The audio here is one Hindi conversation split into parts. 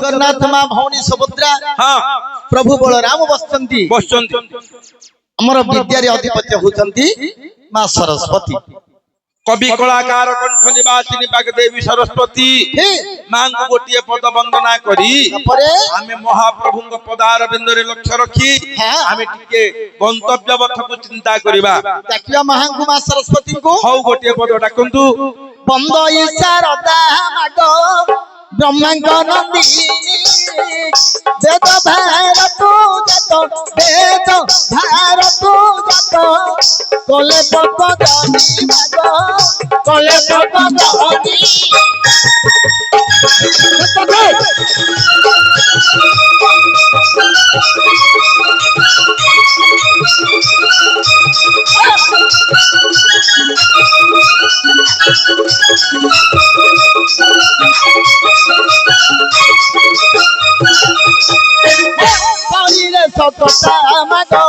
जगन्नाथ माँ भौणी सुभद्रा प्रभु बलराम बसचंती अमर विद्यारे अधिपत्य होचंती माँ सरस्वती कवि कलाकार कंठ निवासिनी बागदेवी सरस्वती मां को गोटे पद वंदना करी आमे महाप्रभु पदार बिंदुरे लक्ष्य रखी आमे टिके गंतव्य पथ को चिंता करिबा देखियो महांगु मां सरस्वती को हौ गोटे पद डाकंतु बंद ईशारदा मागो ब्रह्मांग नंदिनी वेद भारत जात वेद भारत जात कोले पद जानी मागो कोले पद जानी सतता मागो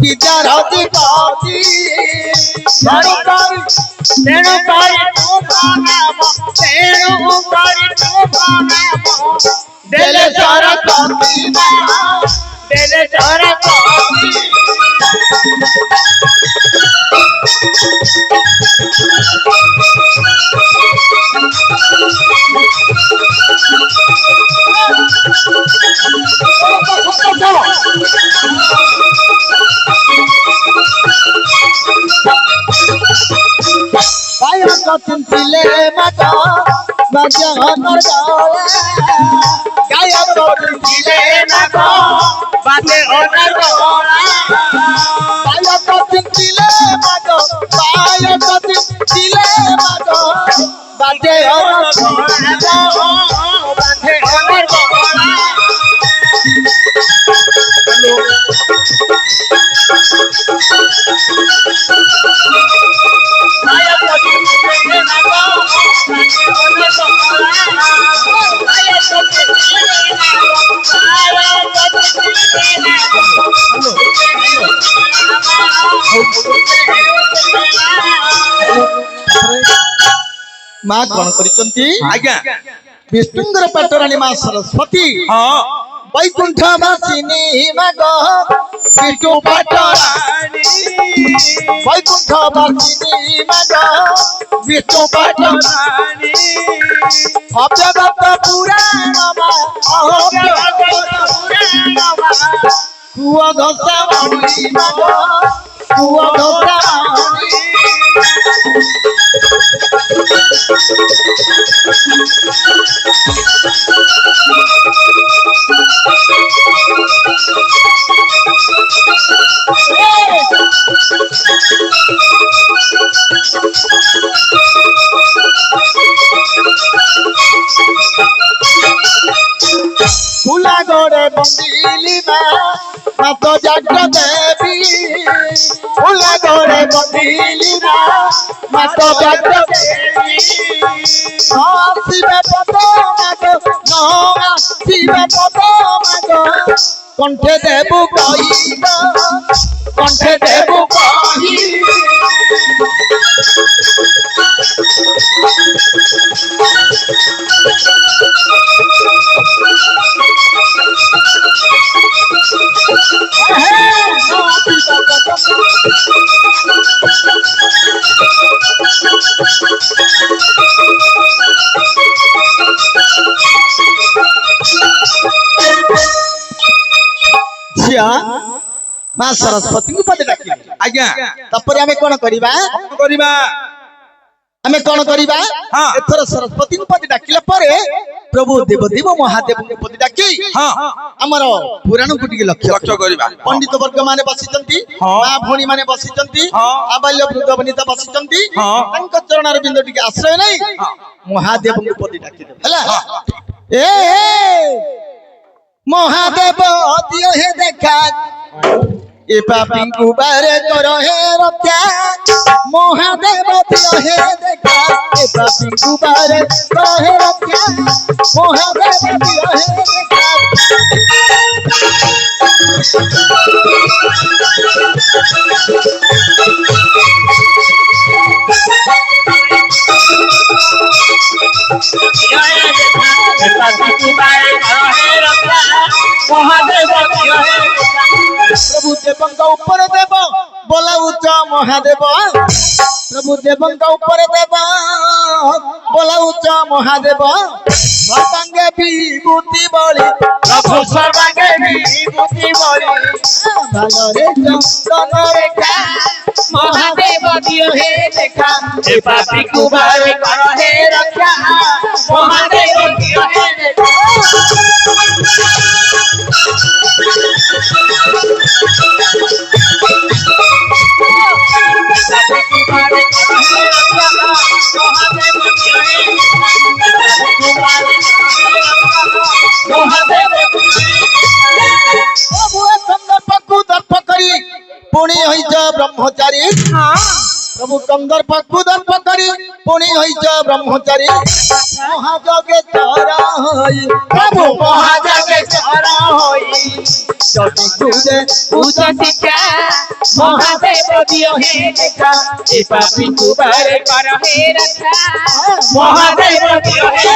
विचार अधिपति तेणु करी तू नाम तेणु करी तू नाम देले सरस्वती देले सरस्वती चिंतिले मगा मजा नरगाला गायक चिंतिले मगा बाते नरगाला गायक चिंतिले मगा गायक चिंतिले मगा बाते नरगाला बाते नरगाला माँ कौन करिसंती आज्ञा विष्णुंगर पाटरानी माँ सरस्वती वैकुंठ वासिनी मागो विष्णु पाटरानी वैकुंठ वासिनी मागो विष्णु पाटरानी अव्यक्त पुराण कुआ घसा मणि मागो कुआ घसा मणि फूला गोड़े बंदिली मात जाग्र देवी फूला गोड़े बंदिली मात जाग्र देवी शिवे पद मागो शिवे पद मागो कंठे देबु कही कंठे देबु कही माँ सरस्वती को पद डाक आज्ञा तपर आमे कोन करिबा आमे कोन करिबा एथर सरस्वती को पद डाकिला परे प्रभु देवदेव महादेव को पद डाकी हमर पुराण को टिके लक्ष्य करिबा पंडित वर्ग माने बसिचंती माँ भौणी माने बसिचंती आबाल्य वृद्ध वनिता बसिचंती तंक चरण बिंदु टिके आश्रय नै महादेव को पद डाकी हला ए महादेव दियो हे देखा ए पापी को बारे करो हे रक्षा महादेव दियो हे देखा ए पापी को बारे करो हे रक्षा महादेव दियो हे देखा महादेव दियो हे प्रभु देवंग ऊपर देव बोलाउच महादेव प्रभु देवंग ऊपर देव बोलाउच महादेव सर्वांगे विभूति बळी प्रभु सर्वांगे विभूति बळी भालरे चंदन रेखा महादेव दियो हे देखा ए पापी कुबार कर हे रक्षा महादेव दियो हे देखा कंदर्पकु दर्प करी पुणी होइछ ब्रह्मचारी प्रभु कंदर्पकु दर्प करी पुणी होइछ ब्रह्मचारी महाजगे तारा होई प्रभु महाजगे चरा होई जति तुजे उजतिका महादेव दियो हे देखा ए पापी कुबार कर हे रक्षा महादेव दियो हे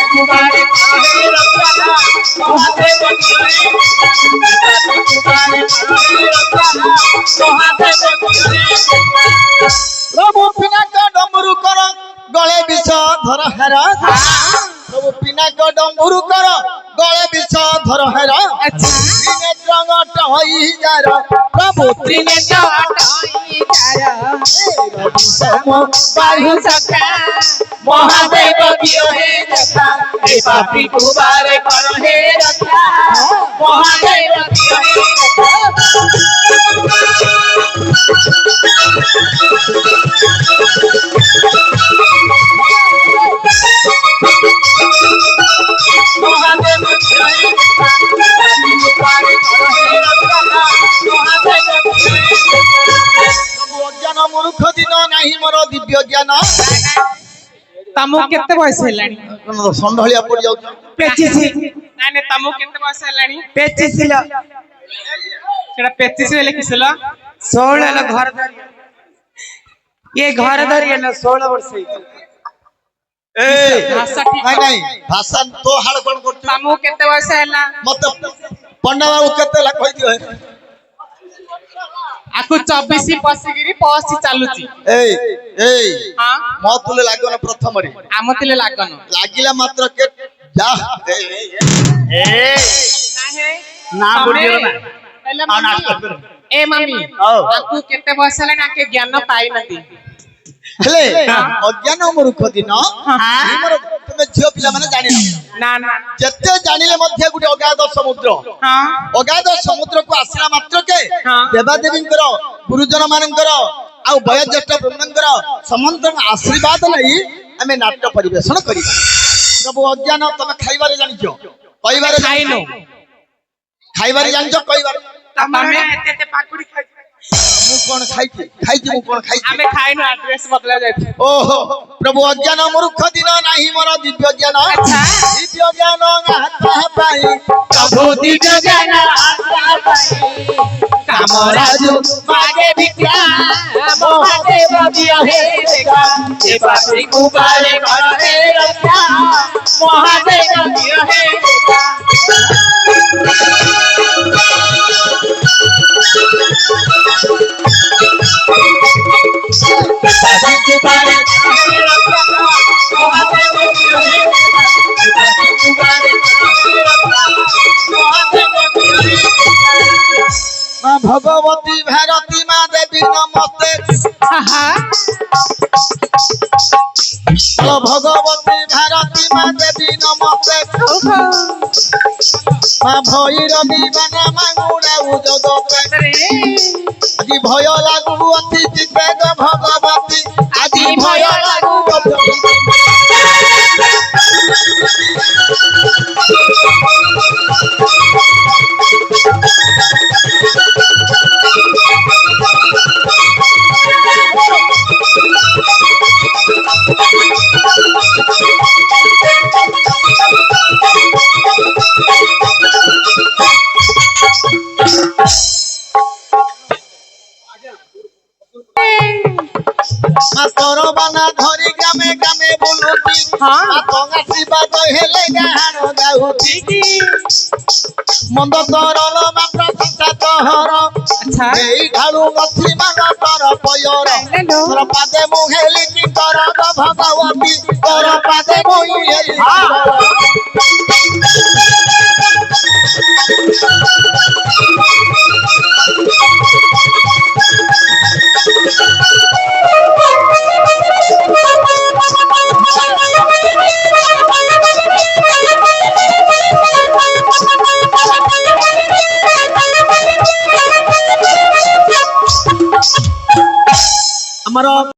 कुबार कर हे रक्षा महादेव दियो हे कुबार कर हे रक्षा महादेव दियो हे प्रभु पिनाक डमरू कर गळे विष धर हेर प्रभु पिनाक डमरू कर गळे विष धर हेर त्रिनेत्र टहई जार प्रभु त्रिनेत्र टहई जार बाहु सखा महादेव दियो हे देखा ए पापी कुबार कर हे रक्षा महादेव दियो हे महादेव दियो हे कुबार कर हे रक्षा महादेव दियो हे प्रभु अज्ञान मूर्ख दिन नाही मोर दिव्य ज्ञान तमु केते बयस हेलानी संढलिया पड़ जाउछ पेचिसी नाइ ने तमु केते बयस हेलानी पेचिसिला सेडा पेचिसी हेले किसला 16 ल घर धरि ये घर धरि न 16 वर्ष ए भाषा ठीक नहीं नहीं भाषा तो हाल कोन करछु तमु केते बयस हेला मत पंडा बाबू केते ला कहि दियो आकु 24 पसिगिरी 85 चालुची ए ए हां म तुले लागन प्रथम रे आमतिले लागन लागिला मात्र के जा ए नाही ना बुढ़ियो ना हेला मम्मी ए मम्मी आकु केते बयस हेला ना के ज्ञान पाई नदी हेले अज्ञान मूर्ख दिन हमर तुमे झियो पिला माने जानि ना ना जत्ते जानिले मध्य गुटे अगाध समुद्र हां अगाध समुद्र को आसला मात्र के हाँ। देवा देवींकर गुरुजन मानकर आ वयोज्येष्ठ ब्रह्मंकर समस्त आशीर्वाद नै हमें नाट्य परिवेषण करी प्रभु अज्ञान तमे खाइबारे जानिछो कइबारे खाइनो खाइबारे जानिछो कइबारे तमे एते एते पाकुड़ी खाइ मु कोन खाइछि मु कोन खाइछि हमें खाइनो एड्रेस बदला जाय ओहो प्रभु अज्ञान मूर्ख दिन नाही मोर दिव्य ज्ञान अच्छा। दिव्य ज्ञान हाता पाई प्रभु दिव्य ज्ञान आशा पाई कामराजु मागे भिक्षा महादेव दियो हे देखा ए पापी कुबार कर हे रक्षा महादेव दियो हे देखा भगवती भारती माँ देवी नमस्ते भगवती भारती माँ देवी नमस्ते माँ भैरवी बना मांगुड़ा उजगते আজি ভয় লাগু অতি চিতে ভগবতী আজি ভয় লাগু মা তোর বানা ধরি গ্রামে গ্রামে বুলুছি মা গঙ্গা শিবাদ হেলে গান গাউছি মন্দ তরল মা প্রশংসা তোহর আচ্ছা এই ঢালু লক্ষ্মী মান তর পয়র হ্যালো তোর পাদে মুহেলি কি কর ভগবতী তোর পাদে মুহেলি ଆମର